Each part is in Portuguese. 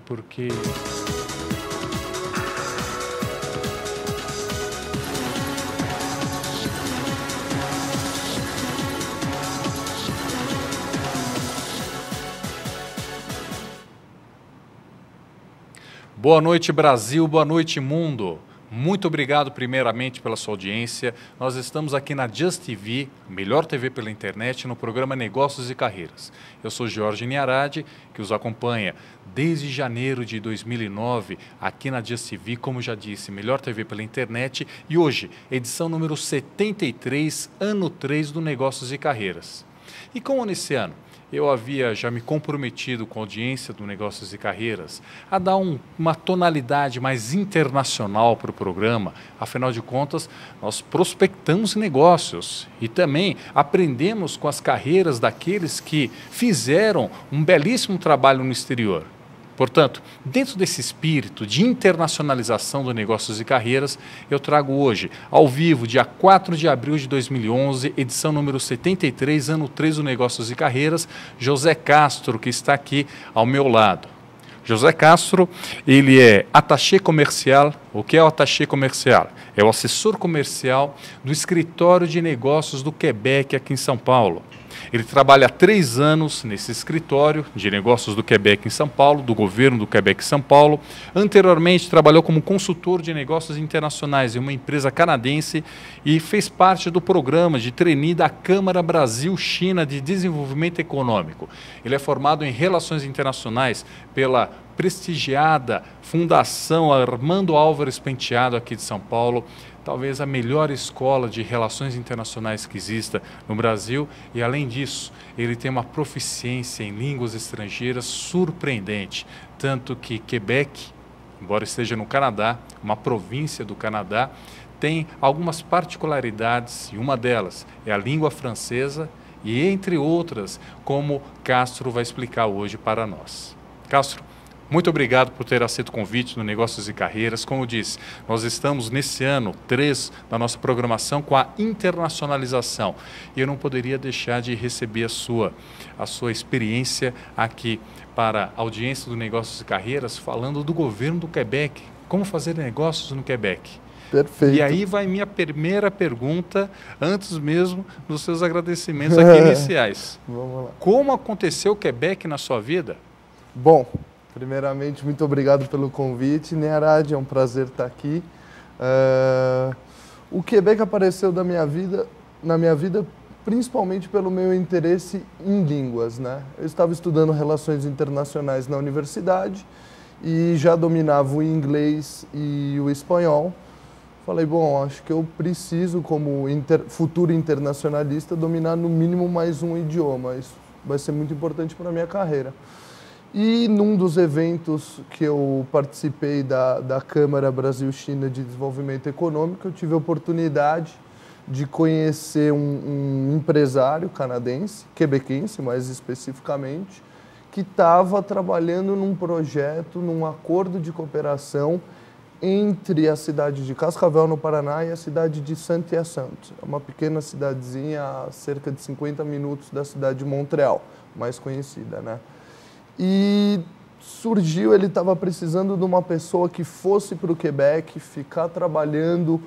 porque... Boa noite, Brasil, boa noite, mundo. Muito obrigado, primeiramente, pela sua audiência. Nós estamos aqui na Just TV, melhor TV pela internet, no programa Negócios e Carreiras. Eu sou Jorge Niaradi, que os acompanha desde janeiro de 2009, aqui na Just TV, como já disse, melhor TV pela internet. E hoje, edição número 73, ano 3 do Negócios e Carreiras. E como nesse ano eu havia já me comprometido com a audiência do Negócios e Carreiras a dar uma tonalidade mais internacional para o programa. Afinal de contas, nós prospectamos negócios e também aprendemos com as carreiras daqueles que fizeram um belíssimo trabalho no exterior. Portanto, dentro desse espírito de internacionalização do Negócios e Carreiras, eu trago hoje, ao vivo, dia 4 de abril de 2011, edição número 73, ano 3 do Negócios e Carreiras, José Castro, que está aqui ao meu lado. José Castro, ele é attaché comercial. O que é o attaché comercial? É o assessor comercial do Escritório de Negócios do Quebec, aqui em São Paulo. Ele trabalha há 3 anos nesse escritório de negócios do Quebec em São Paulo, do governo do Quebec em São Paulo. Anteriormente, trabalhou como consultor de negócios internacionais em uma empresa canadense e fez parte do programa de trainee da Câmara Brasil-China de Desenvolvimento Econômico. Ele é formado em Relações Internacionais pela prestigiada Fundação Armando Álvares Penteado, aqui de São Paulo, talvez a melhor escola de relações internacionais que exista no Brasil, e além disso, ele tem uma proficiência em línguas estrangeiras surpreendente, tanto que Quebec, embora esteja no Canadá, uma província do Canadá, tem algumas particularidades, e uma delas é a língua francesa, e entre outras, como Castro vai explicar hoje para nós. Castro, muito obrigado por ter aceito o convite no Negócios e Carreiras. Como eu disse, nós estamos nesse ano 3 da nossa programação com a internacionalização. E eu não poderia deixar de receber a sua experiência aqui para a audiência do Negócios e Carreiras, falando do governo do Quebec. Como fazer negócios no Quebec? Perfeito. E aí vai minha primeira pergunta, antes mesmo dos seus agradecimentos aqui iniciais. Vamos lá. Como aconteceu o Quebec na sua vida? Bom, primeiramente, muito obrigado pelo convite, Niaradi, é um prazer estar aqui. O Quebec apareceu na minha vida principalmente pelo meu interesse em línguas, né? Eu estava estudando relações internacionais na universidade e já dominava o inglês e o espanhol. Falei, bom, acho que eu preciso, como futuro internacionalista, dominar no mínimo mais um idioma. Isso vai ser muito importante para a minha carreira. E num dos eventos que eu participei da Câmara Brasil-China de Desenvolvimento Econômico, eu tive a oportunidade de conhecer um empresário canadense, quebequense mais especificamente, que estava trabalhando num projeto, num acordo de cooperação entre a cidade de Cascavel, no Paraná, e a cidade de Saint-Hyacinthe, uma pequena cidadezinha a cerca de 50 minutos da cidade de Montreal, mais conhecida, né? E surgiu, ele estava precisando de uma pessoa que fosse para o Quebec, ficar trabalhando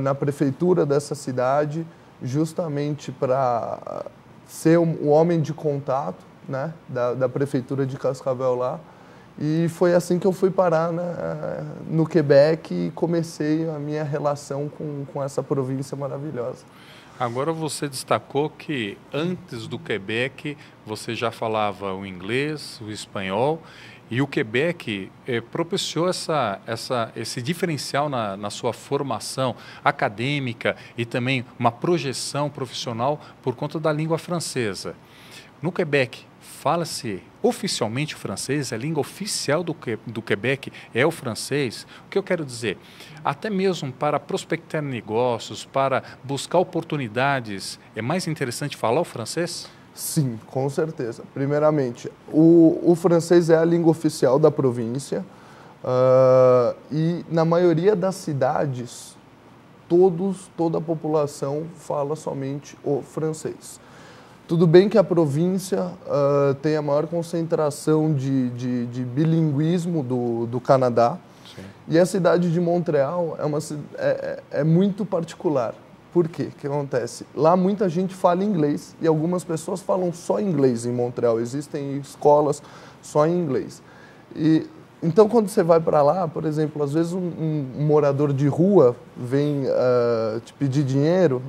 na prefeitura dessa cidade, justamente para ser o homem de contato, né, da prefeitura de Cascavel lá. E foi assim que eu fui parar, né, no Quebec e comecei a minha relação com essa província maravilhosa. Agora você destacou que antes do Quebec você já falava o inglês, o espanhol, e o Quebec propiciou esse diferencial na sua formação acadêmica e também uma projeção profissional por conta da língua francesa. No Quebec, fala-se oficialmente o francês, a língua oficial do Quebec é o francês. O que eu quero dizer? Até mesmo para prospectar negócios, para buscar oportunidades, é mais interessante falar o francês? Sim, com certeza. Primeiramente, o francês é a língua oficial da província e na maioria das cidades, toda a população fala somente o francês. Tudo bem que a província tem a maior concentração de bilinguismo do Canadá. Sim. E a cidade de Montreal é muito particular. Por quê? O que acontece? Lá muita gente fala inglês e algumas pessoas falam só inglês em Montreal. Existem escolas só em inglês. Então, quando você vai para lá, por exemplo, às vezes um morador de rua vem te pedir dinheiro,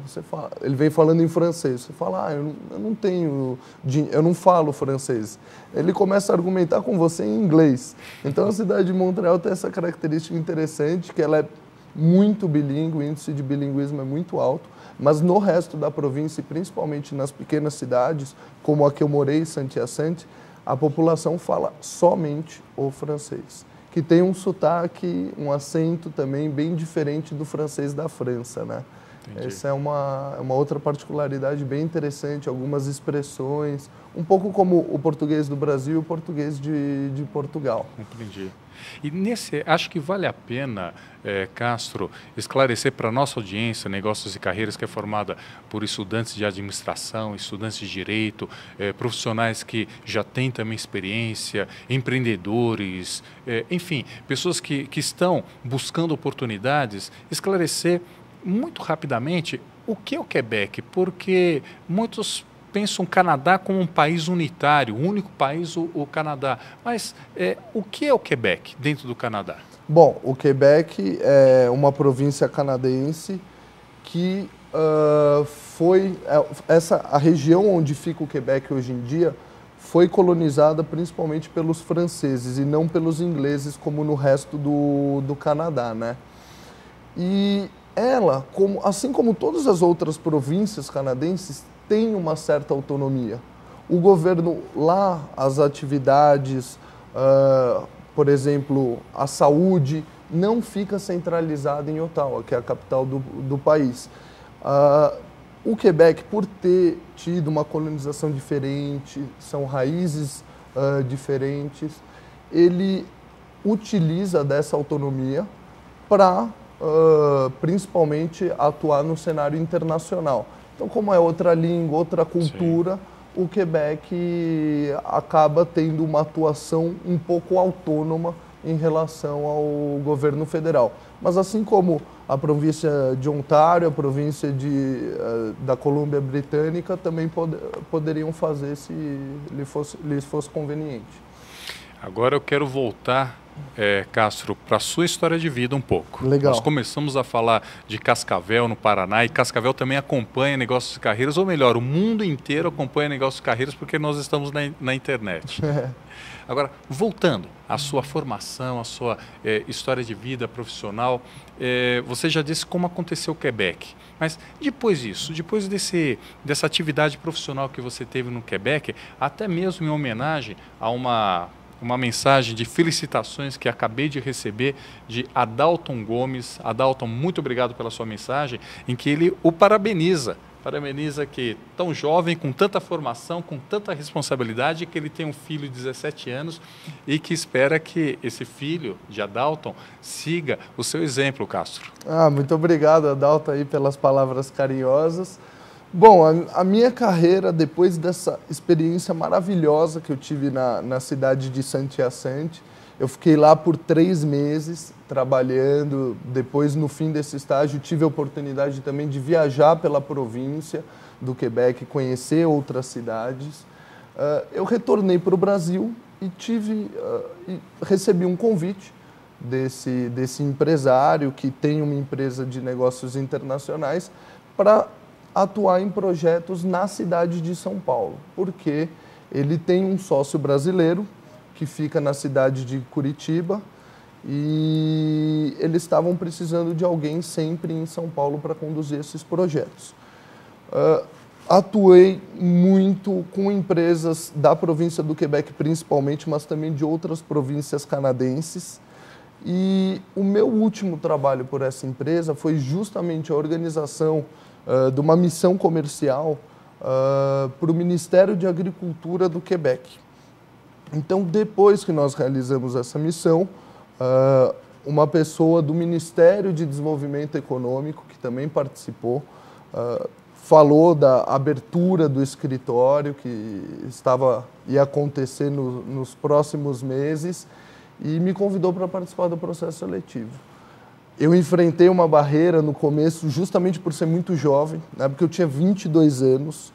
ele vem falando em francês. Você fala, eu não falo francês. Ele começa a argumentar com você em inglês. Então, a cidade de Montreal tem essa característica interessante, que ela é muito bilíngue, o índice de bilinguismo é muito alto, mas no resto da província, e principalmente nas pequenas cidades, como a que eu morei, Saint-Hyacinthe, a população fala somente o francês, que tem um sotaque, um acento também bem diferente do francês da França, né? Entendi. Essa é uma outra particularidade bem interessante, algumas expressões, um pouco como o português do Brasil e o português de Portugal. Entendi. E acho que vale a pena, Castro, esclarecer para a nossa audiência, Negócios e Carreiras, que é formada por estudantes de administração, estudantes de direito, profissionais que já têm também experiência, empreendedores, enfim, pessoas que estão buscando oportunidades, esclarecer muito rapidamente o que é o Quebec, porque muitos pensam o Canadá como um país unitário, o único país, o Canadá. Mas o que é o Quebec dentro do Canadá? Bom, o Quebec é uma província canadense que a região onde fica o Quebec hoje em dia foi colonizada principalmente pelos franceses e não pelos ingleses, como no resto do Canadá, né? E ela, assim como todas as outras províncias canadenses, tem uma certa autonomia. O governo lá, as atividades, por exemplo, a saúde, não fica centralizada em Ottawa, que é a capital do país. O Quebec, por ter tido uma colonização diferente, são raízes diferentes, ele utiliza dessa autonomia para, principalmente, atuar no cenário internacional. Então, como é outra língua, outra cultura, sim, o Quebec acaba tendo uma atuação um pouco autônoma em relação ao governo federal. Mas assim como a província de Ontário, a província da Colômbia Britânica também poderiam fazer se lhes fosse conveniente. Agora eu quero voltar, Castro, para a sua história de vida um pouco. Legal. Nós começamos a falar de Cascavel, no Paraná, e Cascavel também acompanha Negócios e Carreiras, ou melhor, o mundo inteiro acompanha Negócios e Carreiras porque nós estamos na internet. Agora, voltando à sua formação, à sua história de vida profissional, você já disse como aconteceu o Quebec. Mas depois disso, depois dessa atividade profissional que você teve no Quebec, até mesmo em homenagem a uma mensagem de felicitações que acabei de receber de Adalton Gomes. Adalton, muito obrigado pela sua mensagem, em que ele o parabeniza. Parabeniza que tão jovem, com tanta formação, com tanta responsabilidade, que ele tem um filho de 17 anos e que espera que esse filho de Adalton siga o seu exemplo, Castro. Muito obrigado, Adalton, aí, pelas palavras carinhosas. Bom, a minha carreira, depois dessa experiência maravilhosa que eu tive na cidade de Saint-Hyacinthe, eu fiquei lá por 3 meses trabalhando. Depois, no fim desse estágio, tive a oportunidade também de viajar pela província do Quebec, conhecer outras cidades. Eu retornei para o Brasil e recebi um convite desse empresário que tem uma empresa de negócios internacionais para atuar em projetos na cidade de São Paulo, porque ele tem um sócio brasileiro que fica na cidade de Curitiba e eles estavam precisando de alguém sempre em São Paulo para conduzir esses projetos. Atuei muito com empresas da província do Quebec principalmente, mas também de outras províncias canadenses. E o meu último trabalho por essa empresa foi justamente a organização de uma missão comercial para o Ministério de Agricultura do Quebec. Então, depois que nós realizamos essa missão, uma pessoa do Ministério de Desenvolvimento Econômico, que também participou, falou da abertura do escritório que ia acontecer nos próximos meses e me convidou para participar do processo seletivo. Eu enfrentei uma barreira no começo justamente por ser muito jovem, né, porque eu tinha 22 anos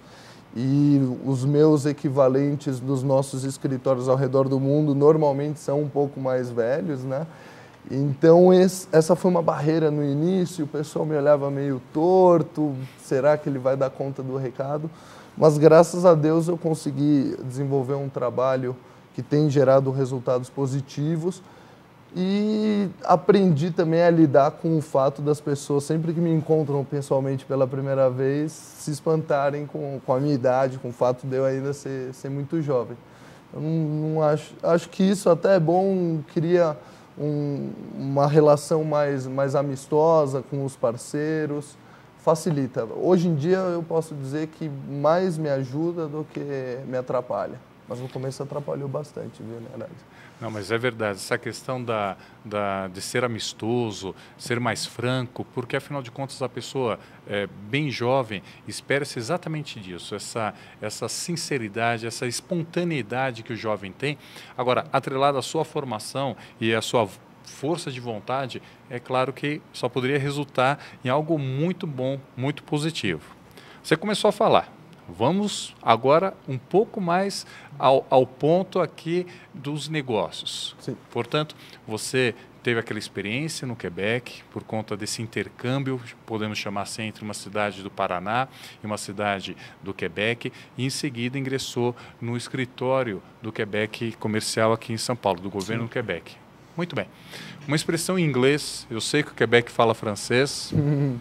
e os meus equivalentes dos nossos escritórios ao redor do mundo normalmente são um pouco mais velhos, né? Então, essa foi uma barreira no início, o pessoal me olhava meio torto, será que ele vai dar conta do recado? Mas, graças a Deus, eu consegui desenvolver um trabalho que tem gerado resultados positivos e aprendi também a lidar com o fato das pessoas, sempre que me encontram pessoalmente pela primeira vez, se espantarem com a minha idade, com o fato de eu ainda ser muito jovem. Eu não acho que isso até é bom, cria uma relação mais amistosa com os parceiros, facilita. Hoje em dia eu posso dizer que mais me ajuda do que me atrapalha, mas no começo atrapalhou bastante, viu, Nery? Não, mas é verdade, essa questão de ser amistoso, ser mais franco, porque afinal de contas a pessoa bem jovem espera-se exatamente disso, essa sinceridade, essa espontaneidade que o jovem tem. Agora, atrelado à sua formação e à sua força de vontade, é claro que só poderia resultar em algo muito bom, muito positivo. Você começou a falar. Vamos agora um pouco mais ao ponto aqui dos negócios. Sim. Portanto, você teve aquela experiência no Quebec por conta desse intercâmbio, podemos chamar assim, entre uma cidade do Paraná e uma cidade do Quebec, e em seguida ingressou no escritório do Quebec comercial aqui em São Paulo, do governo do Quebec. Muito bem. Uma expressão em inglês, eu sei que o Quebec fala francês,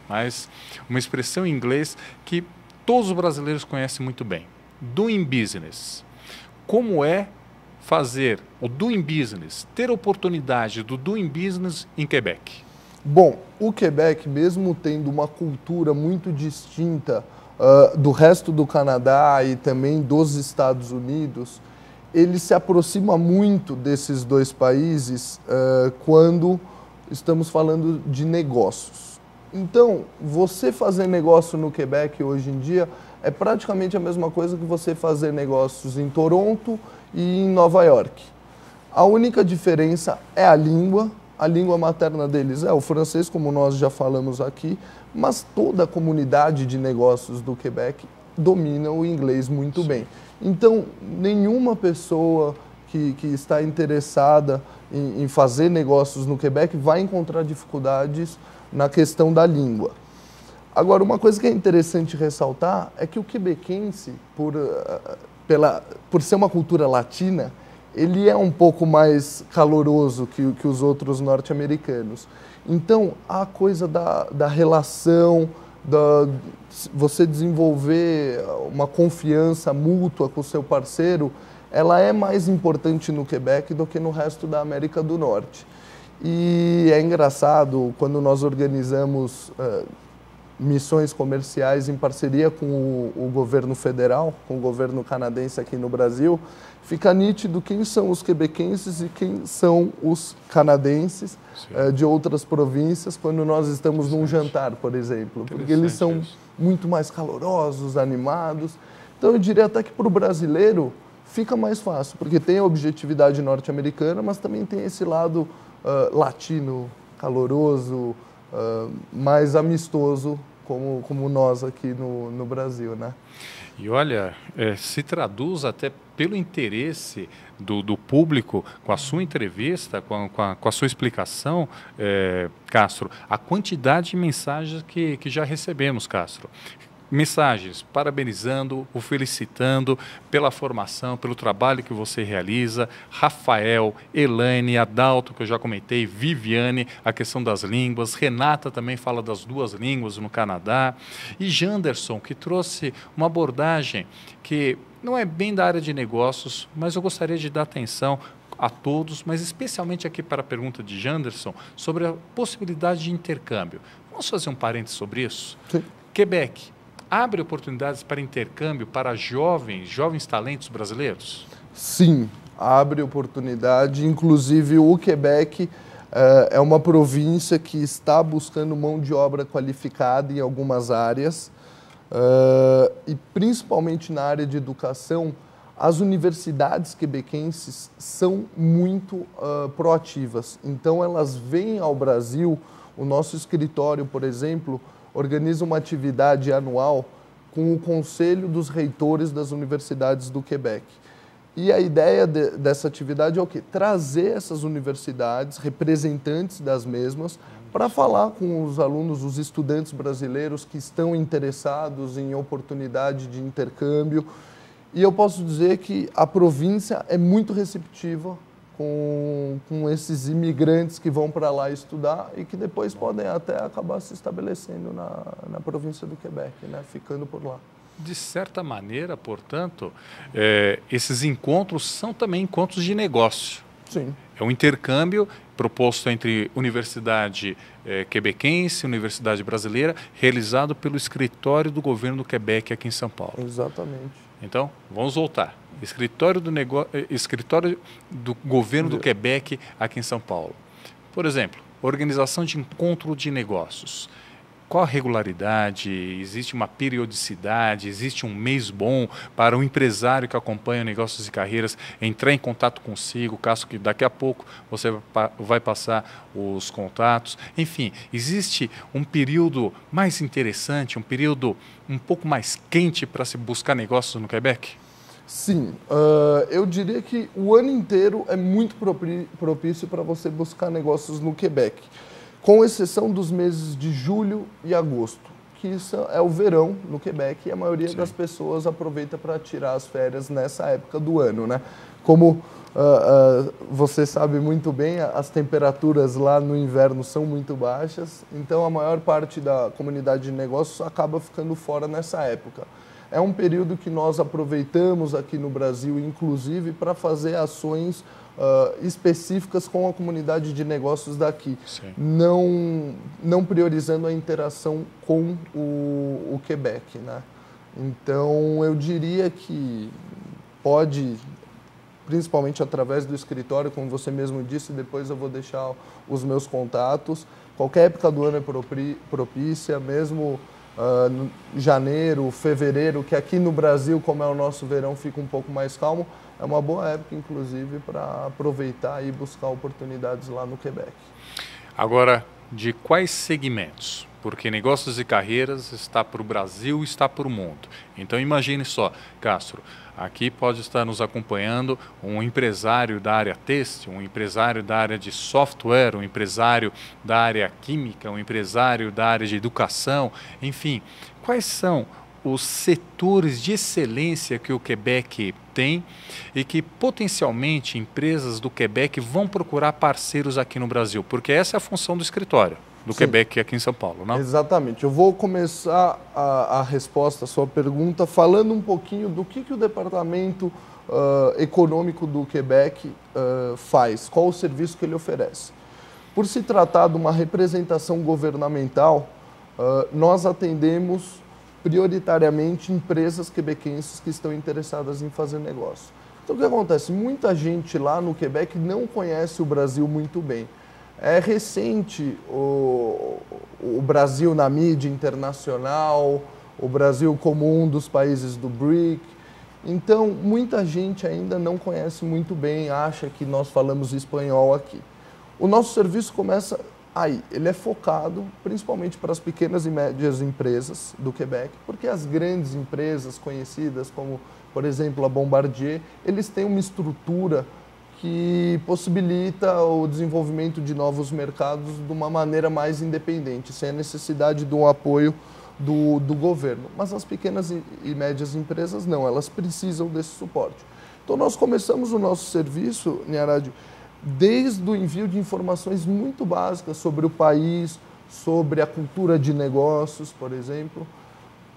mas uma expressão em inglês que todos os brasileiros conhecem muito bem. Doing business. Como é fazer o doing business, ter oportunidade do doing business em Quebec? Bom, o Quebec, mesmo tendo uma cultura muito distinta do resto do Canadá e também dos Estados Unidos, ele se aproxima muito desses dois países quando estamos falando de negócios. Então, você fazer negócio no Quebec hoje em dia é praticamente a mesma coisa que você fazer negócios em Toronto e em Nova York. A única diferença é a língua materna deles é o francês, como nós já falamos aqui, mas toda a comunidade de negócios do Quebec domina o inglês muito bem. Então, nenhuma pessoa que está interessada em fazer negócios no Quebec vai encontrar dificuldades na questão da língua. Agora, uma coisa que é interessante ressaltar é que o quebequense, por ser uma cultura latina, ele é um pouco mais caloroso que os outros norte-americanos. Então, a coisa da relação, você desenvolver uma confiança mútua com o seu parceiro, ela é mais importante no Quebec do que no resto da América do Norte. E é engraçado, quando nós organizamos missões comerciais em parceria com o governo federal, com o governo canadense aqui no Brasil, fica nítido quem são os quebequenses e quem são os canadenses de outras províncias quando nós estamos num jantar, por exemplo, porque eles são muito mais calorosos, animados. Então eu diria até que para o brasileiro fica mais fácil, porque tem a objetividade norte-americana, mas também tem esse lado latino, caloroso, mais amistoso, como nós aqui no Brasil, né? E olha, se traduz até pelo interesse do público com a sua entrevista, com a sua explicação, Castro, a quantidade de mensagens que já recebemos, Castro. Mensagens parabenizando, o felicitando pela formação, pelo trabalho que você realiza. Rafael, Elaine, Adalto, que eu já comentei, Viviane, a questão das línguas. Renata também fala das duas línguas no Canadá. E Janderson, que trouxe uma abordagem que não é bem da área de negócios, mas eu gostaria de dar atenção a todos, mas especialmente aqui para a pergunta de Janderson, sobre a possibilidade de intercâmbio. Vamos fazer um parênteses sobre isso? Sim. Quebec abre oportunidades para intercâmbio para jovens talentos brasileiros? Sim, abre oportunidade. Inclusive, o Quebec é uma província que está buscando mão de obra qualificada em algumas áreas. E principalmente na área de educação, as universidades quebequenses são muito proativas. Então, elas vêm ao Brasil, o nosso escritório, por exemplo, organiza uma atividade anual com o Conselho dos Reitores das Universidades do Quebec. E a ideia dessa atividade é o quê? Trazer essas universidades, representantes das mesmas, para falar com os alunos, os estudantes brasileiros que estão interessados em oportunidade de intercâmbio. E eu posso dizer que a província é muito receptiva com esses imigrantes que vão para lá estudar e que depois podem até acabar se estabelecendo na província do Quebec, né? Ficando por lá. De certa maneira, portanto, esses encontros são também encontros de negócio. Sim. É um intercâmbio proposto entre Universidade Quebequense e Universidade Brasileira, realizado pelo Escritório do Governo do Quebec aqui em São Paulo. Exatamente. Então, vamos voltar. Escritório do Governo do Quebec aqui em São Paulo. Por exemplo, organização de encontro de negócios. Qual a regularidade? Existe uma periodicidade? Existe um mês bom para um empresário que acompanha negócios e carreiras entrar em contato consigo, caso que daqui a pouco você vai passar os contatos? Enfim, existe um período mais interessante, um período um pouco mais quente para se buscar negócios no Quebec? Sim, eu diria que o ano inteiro é muito propício para você buscar negócios no Quebec, com exceção dos meses de julho e agosto, que isso é o verão no Quebec e a maioria das pessoas aproveita para tirar as férias nessa época do ano, né? Como você sabe muito bem, as temperaturas lá no inverno são muito baixas, então a maior parte da comunidade de negócios acaba ficando fora nessa época. É um período que nós aproveitamos aqui no Brasil, inclusive, para fazer ações específicas com a comunidade de negócios daqui, não priorizando a interação com o Quebec, né? Então, eu diria que pode, principalmente através do escritório, como você mesmo disse, depois eu vou deixar os meus contatos. Qualquer época do ano é propícia, mesmo janeiro, fevereiro, que aqui no Brasil, como é o nosso verão, fica um pouco mais calmo, é uma boa época, inclusive, para aproveitar e buscar oportunidades lá no Quebec. Agora, de quais segmentos? Porque negócios e carreiras está para o Brasil e está para o mundo. Então, imagine só, Castro, aqui pode estar nos acompanhando um empresário da área têxtil, um empresário da área de software, um empresário da área química, um empresário da área de educação, enfim. Quais são os setores de excelência que o Quebec tem e que potencialmente empresas do Quebec vão procurar parceiros aqui no Brasil? Porque essa é a função do escritório do Quebec aqui em São Paulo, não? Exatamente. Eu vou começar a resposta à sua pergunta falando um pouquinho do que o Departamento Econômico do Quebec faz, qual o serviço que ele oferece. Por se tratar de uma representação governamental, nós atendemos prioritariamente empresas quebequenses que estão interessadas em fazer negócio. Então, o que acontece? Muita gente lá no Quebec não conhece o Brasil muito bem. É recente o Brasil na mídia internacional, o Brasil como um dos países do BRIC. Então, muita gente ainda não conhece muito bem, acha que nós falamos espanhol aqui. O nosso serviço começa aí, ele é focado principalmente para as pequenas e médias empresas do Quebec, porque as grandes empresas conhecidas, como, por exemplo, a Bombardier, eles têm uma estrutura que possibilita o desenvolvimento de novos mercados de uma maneira mais independente, sem a necessidade de um apoio do governo. Mas as pequenas e médias empresas não, elas precisam desse suporte. Então nós começamos o nosso serviço, Niarad, desde o envio de informações muito básicas sobre o país, sobre a cultura de negócios, por exemplo,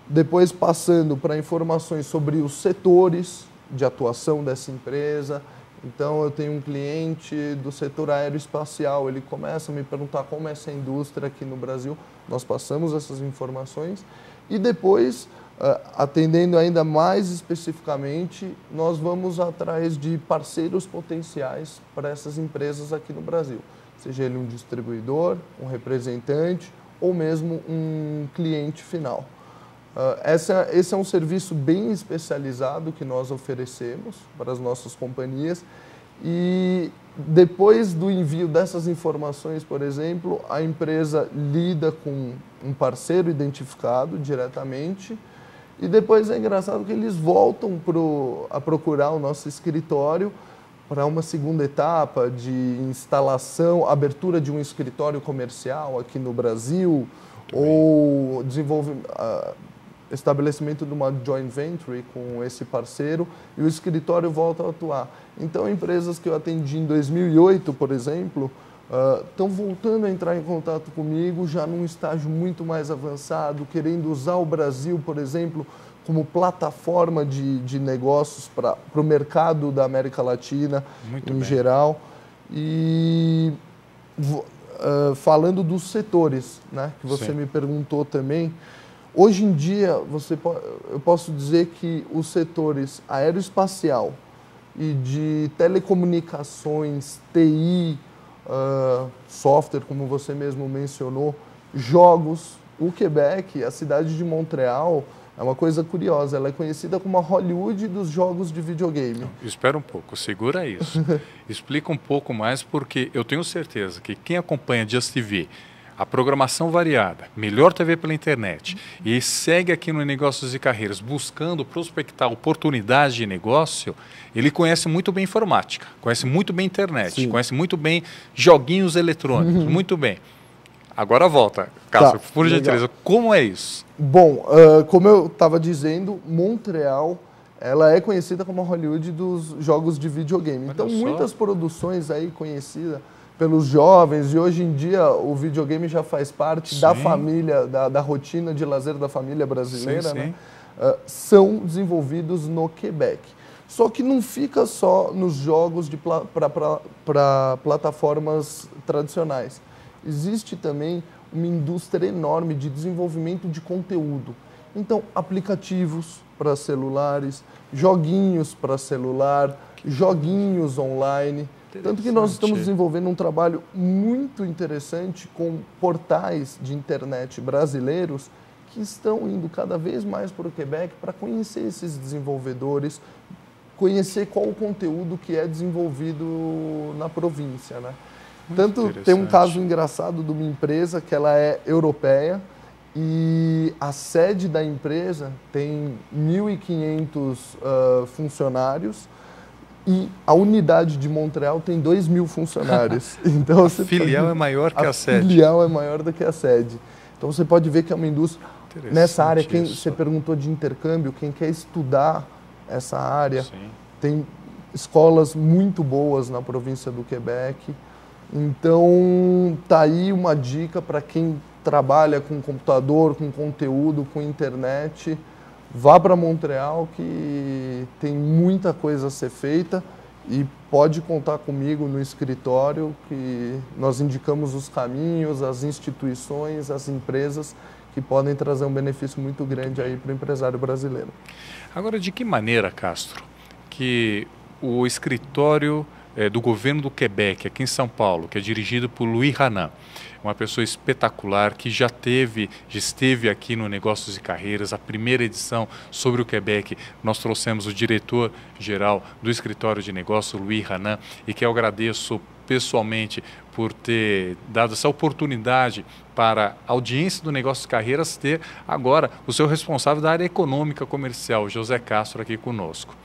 depois passando para informações sobre os setores de atuação dessa empresa. Então, eu tenho um cliente do setor aeroespacial, ele começa a me perguntar como é essa indústria aqui no Brasil, nós passamos essas informações e depois, atendendo ainda mais especificamente, nós vamos atrás de parceiros potenciais para essas empresas aqui no Brasil, seja ele um distribuidor, um representante ou mesmo um cliente final. Esse é um serviço bem especializado que nós oferecemos para as nossas companhias e depois do envio dessas informações, por exemplo, a empresa lida com um parceiro identificado diretamente e depois é engraçado que eles voltam a procurar o nosso escritório para uma segunda etapa de instalação, abertura de um escritório comercial aqui no Brasil ou estabelecimento de uma joint venture com esse parceiro e o escritório volta a atuar. Então, empresas que eu atendi em 2008, por exemplo, estão voltando a entrar em contato comigo já num estágio muito mais avançado, querendo usar o Brasil, por exemplo, como plataforma de negócios para o mercado da América Latina em geral. E falando dos setores, né, que você me perguntou também, hoje em dia eu posso dizer que os setores aeroespacial e de telecomunicações, TI, software, como você mesmo mencionou, jogos, o Quebec, a cidade de Montreal, é uma coisa curiosa, ela é conhecida como a Hollywood dos jogos de videogame. Não, espera um pouco, segura isso. Explica um pouco mais, porque eu tenho certeza que quem acompanha Just TV, a programação variada, melhor TV pela internet, e segue aqui no Negócios e Carreiras buscando prospectar oportunidades de negócio, ele conhece muito bem informática, conhece muito bem internet, conhece muito bem joguinhos eletrônicos, muito bem. Agora volta, Castro, por gentileza, como é isso? Bom, como eu estava dizendo, Montreal, ela é conhecida como a Hollywood dos jogos de videogame. Então, muitas produções aí conhecidas pelos jovens, e hoje em dia o videogame já faz parte da família, da rotina de lazer da família brasileira, né? São desenvolvidos no Quebec. Só que não fica só nos jogos para plataformas tradicionais. Existe também uma indústria enorme de desenvolvimento de conteúdo. Então, aplicativos para celulares, joguinhos para celular, joguinhos online. Tanto que nós estamos desenvolvendo um trabalho muito interessante com portais de internet brasileiros que estão indo cada vez mais para o Quebec para conhecer esses desenvolvedores, conhecer qual o conteúdo que é desenvolvido na província, né? Tanto tem um caso engraçado de uma empresa que ela é europeia e a sede da empresa tem 1.500 funcionários e a unidade de Montreal tem 2.000 funcionários. Então, a filial é maior que a sede. A filial é maior do que a sede. Então você pode ver que é uma indústria. Nessa área, você perguntou de intercâmbio, quem quer estudar essa área, tem escolas muito boas na província do Quebec. Então, tá aí uma dica para quem trabalha com computador, com conteúdo, com internet. Vá para Montreal, que tem muita coisa a ser feita e pode contar comigo no escritório, que nós indicamos os caminhos, as instituições, as empresas que podem trazer um benefício muito grande aí para o empresário brasileiro. Agora, de que maneira, Castro, que o escritório do governo do Quebec, aqui em São Paulo, que é dirigido por Louis Ranan, uma pessoa espetacular que já esteve aqui no Negócios e Carreiras, a primeira edição sobre o Quebec, nós trouxemos o diretor-geral do escritório de negócio, Louis Ranan, e que eu agradeço pessoalmente por ter dado essa oportunidade para a audiência do Negócios e Carreiras ter agora o seu responsável da área econômica comercial, José Castro, aqui conosco.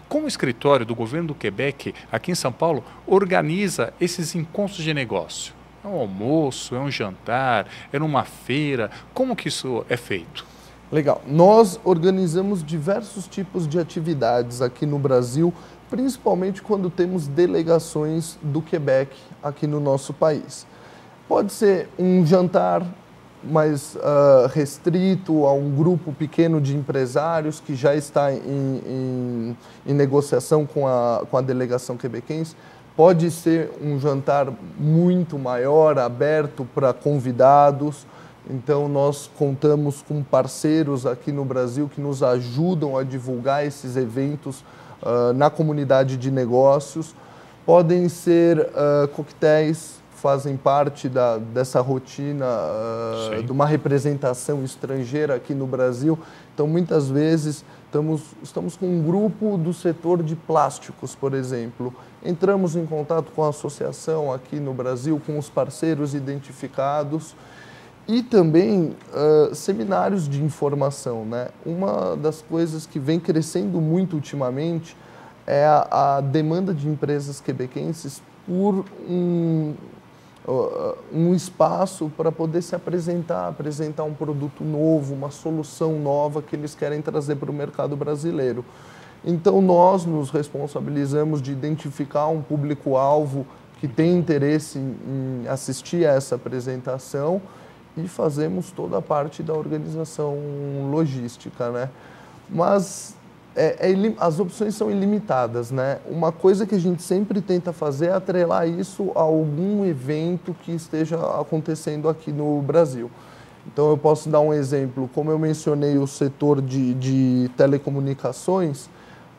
Como o escritório do governo do Quebec, aqui em São Paulo, organiza esses encontros de negócio? É um almoço, é um jantar, é numa feira? Como que isso é feito? Legal. Nós organizamos diversos tipos de atividades aqui no Brasil, principalmente quando temos delegações do Quebec aqui no nosso país. Pode ser um jantar mais restrito a um grupo pequeno de empresários que já está em negociação com a delegação quebequense. Pode ser um jantar muito maior, aberto para convidados. Então, nós contamos com parceiros aqui no Brasil que nos ajudam a divulgar esses eventos na comunidade de negócios. Podem ser coquetéis, fazem parte dessa rotina de uma representação estrangeira aqui no Brasil. Então, muitas vezes, estamos com um grupo do setor de plásticos, por exemplo. Entramos em contato com a associação aqui no Brasil, com os parceiros identificados e também seminários de informação, né? Uma das coisas que vem crescendo muito ultimamente é a demanda de empresas quebequenses por um espaço para poder se apresentar um produto novo, uma solução nova que eles querem trazer para o mercado brasileiro. Então, nós nos responsabilizamos de identificar um público-alvo que tem interesse em assistir a essa apresentação e fazemos toda a parte da organização logística, né? Mas as opções são ilimitadas, né? Uma coisa que a gente sempre tenta fazer é atrelar isso a algum evento que esteja acontecendo aqui no Brasil. Então, eu posso dar um exemplo. Como eu mencionei o setor de telecomunicações,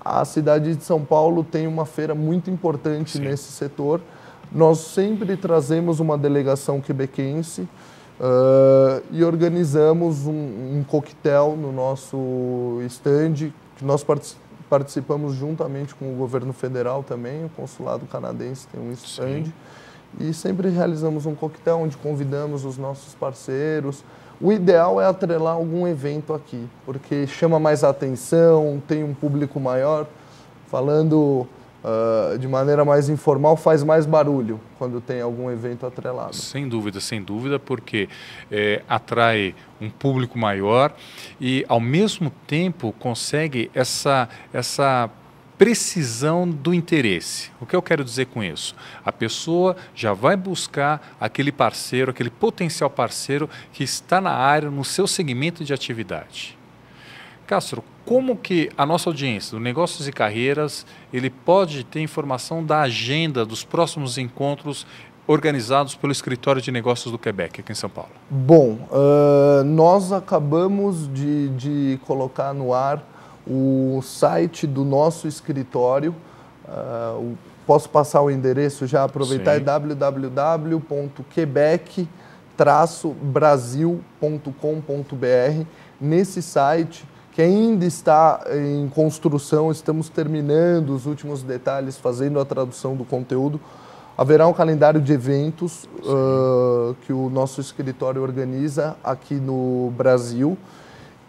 a cidade de São Paulo tem uma feira muito importante nesse setor. Nós sempre trazemos uma delegação quebequense e organizamos um coquetel no nosso stand, que nós participamos juntamente com o governo federal também, o consulado canadense tem um stand. Sim. E sempre realizamos um coquetel onde convidamos os nossos parceiros. O ideal é atrelar algum evento aqui, porque chama mais atenção, tem um público maior. Falando de maneira mais informal, faz mais barulho quando tem algum evento atrelado. Sem dúvida, porque atrai um público maior e, ao mesmo tempo, consegue essa precisão do interesse. O que eu quero dizer com isso? A pessoa já vai buscar aquele parceiro, aquele potencial parceiro que está na área, no seu segmento de atividade. Castro, como que a nossa audiência do Negócios e Carreiras, ele pode ter informação da agenda dos próximos encontros organizados pelo Escritório de Negócios do Quebec, aqui em São Paulo? Bom, nós acabamos de colocar no ar o site do nosso escritório. Posso passar o endereço já, aproveitar? Sim. É www.quebec-brasil.com.br. Nesse site, que ainda está em construção, estamos terminando os últimos detalhes, fazendo a tradução do conteúdo. Haverá um calendário de eventos que o nosso escritório organiza aqui no Brasil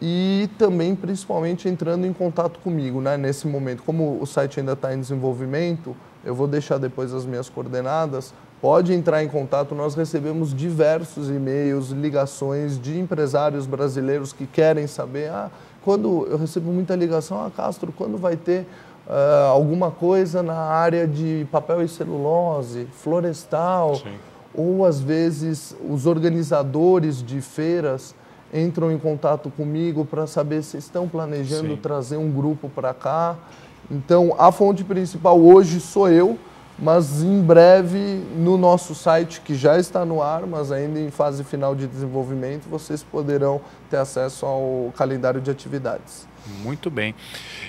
e também, principalmente, entrando em contato comigo, né? Nesse momento. Como o site ainda está em desenvolvimento, eu vou deixar depois as minhas coordenadas. Pode entrar em contato, nós recebemos diversos e-mails, ligações de empresários brasileiros que querem saber, quando eu recebo muita ligação, Castro, quando vai ter alguma coisa na área de papel e celulose, florestal, sim, ou às vezes os organizadores de feiras entram em contato comigo para saber se estão planejando, sim, trazer um grupo para cá. Então, a fonte principal hoje sou eu, mas em breve no nosso site, que já está no ar, mas ainda em fase final de desenvolvimento, vocês poderão ter acesso ao calendário de atividades. Muito bem.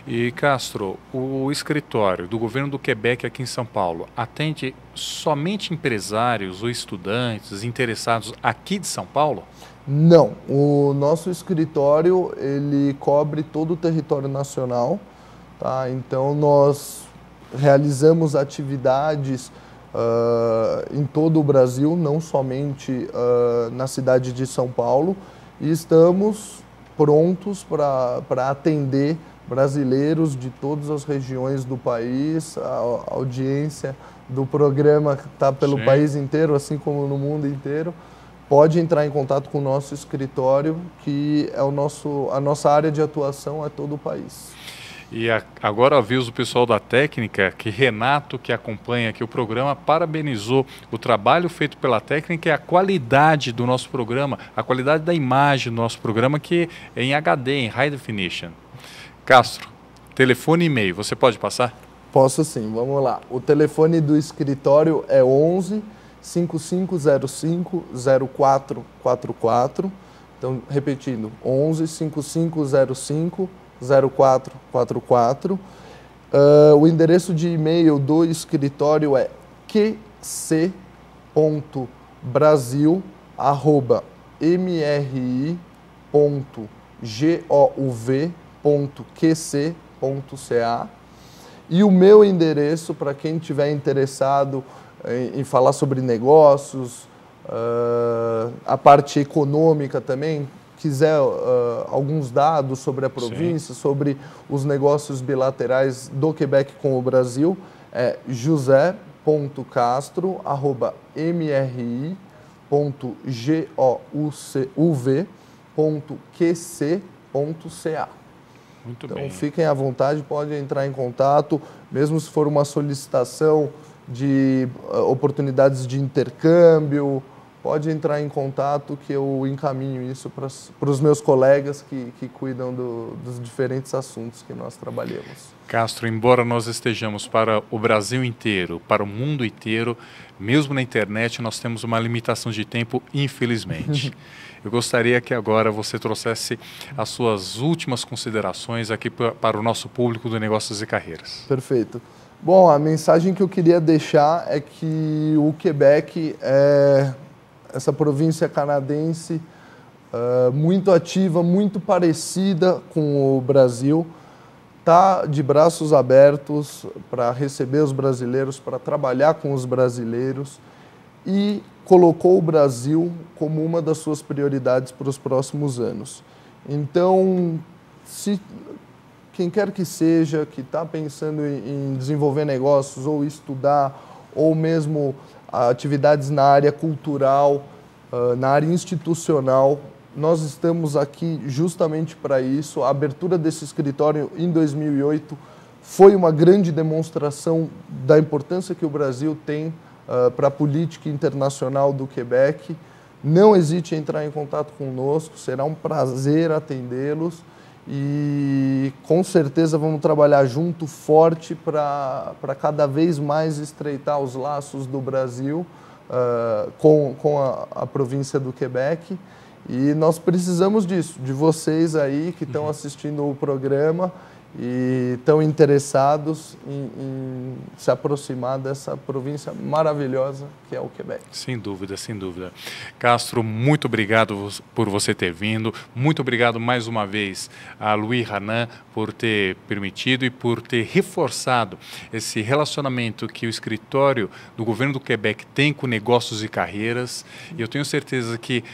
E, Castro, o escritório do governo do Quebec aqui em São Paulo atende somente empresários ou estudantes interessados aqui de São Paulo? Não. O nosso escritório, ele cobre todo o território nacional, tá? Então, nós realizamos atividades em todo o Brasil, não somente na cidade de São Paulo, e estamos prontos para atender brasileiros de todas as regiões do país. A audiência do programa está pelo Sim. país inteiro, assim como no mundo inteiro. Pode entrar em contato com o nosso escritório, que é a nossa área de atuação é todo o país. E agora aviso o pessoal da técnica que Renato, que acompanha aqui o programa, parabenizou o trabalho feito pela técnica e a qualidade do nosso programa, a qualidade da imagem do nosso programa, que é em HD, em High Definition. Castro, telefone e e-mail, você pode passar? Posso sim, vamos lá. O telefone do escritório é 11 5505 0444. Então, repetindo, 11 5505 0444. O endereço de e-mail do escritório é mri.brasil@mri.gouv.qc.ca. E o meu endereço, para quem estiver interessado em falar sobre negócios, a parte econômica também, quiser alguns dados sobre a província, sim, sobre os negócios bilaterais do Quebec com o Brasil, é josé.castro@mri.gouv.qc.ca. Muito então, bem. Fiquem à vontade, podem entrar em contato, mesmo se for uma solicitação de oportunidades de intercâmbio, pode entrar em contato que eu encaminho isso para os meus colegas que cuidam dos diferentes assuntos que nós trabalhamos. Castro, embora nós estejamos para o Brasil inteiro, para o mundo inteiro, mesmo na internet nós temos uma limitação de tempo, infelizmente. Eu gostaria que agora você trouxesse as suas últimas considerações aqui para o nosso público do Negócios e Carreiras. Perfeito. Bom, a mensagem que eu queria deixar é que o Quebec é essa província canadense muito ativa, muito parecida com o Brasil, está de braços abertos para receber os brasileiros, para trabalhar com os brasileiros e colocou o Brasil como uma das suas prioridades para os próximos anos. Então, se quem quer que seja, que está pensando em desenvolver negócios ou estudar, ou mesmo atividades na área cultural, na área institucional, nós estamos aqui justamente para isso. A abertura desse escritório em 2008 foi uma grande demonstração da importância que o Brasil tem para a política internacional do Quebec. Não hesite em entrar em contato conosco, será um prazer atendê-los e com certeza vamos trabalhar junto, forte, para cada vez mais estreitar os laços do Brasil com a província do Quebec. E nós precisamos disso, de vocês aí que estão assistindo o programa e estão interessados em se aproximar dessa província maravilhosa que é o Quebec. Sem dúvida, sem dúvida. Castro, muito obrigado por você ter vindo. Muito obrigado mais uma vez a Louis Ranan por ter permitido e por ter reforçado esse relacionamento que o escritório do governo do Quebec tem com negócios e carreiras. E eu tenho certeza que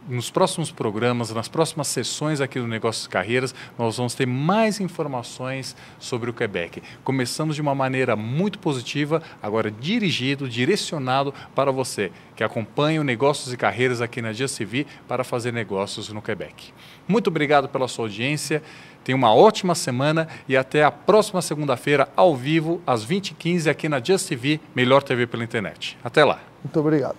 nos próximos programas, nas próximas sessões aqui do Negócios e Carreiras, nós vamos ter mais informações sobre o Quebec. Começamos de uma maneira muito positiva, agora direcionado para você, que acompanha o Negócios e Carreiras aqui na Just TV para fazer negócios no Quebec. Muito obrigado pela sua audiência, tenha uma ótima semana e até a próxima segunda-feira, ao vivo, às 20h15, aqui na Just TV, melhor TV pela internet. Até lá. Muito obrigado.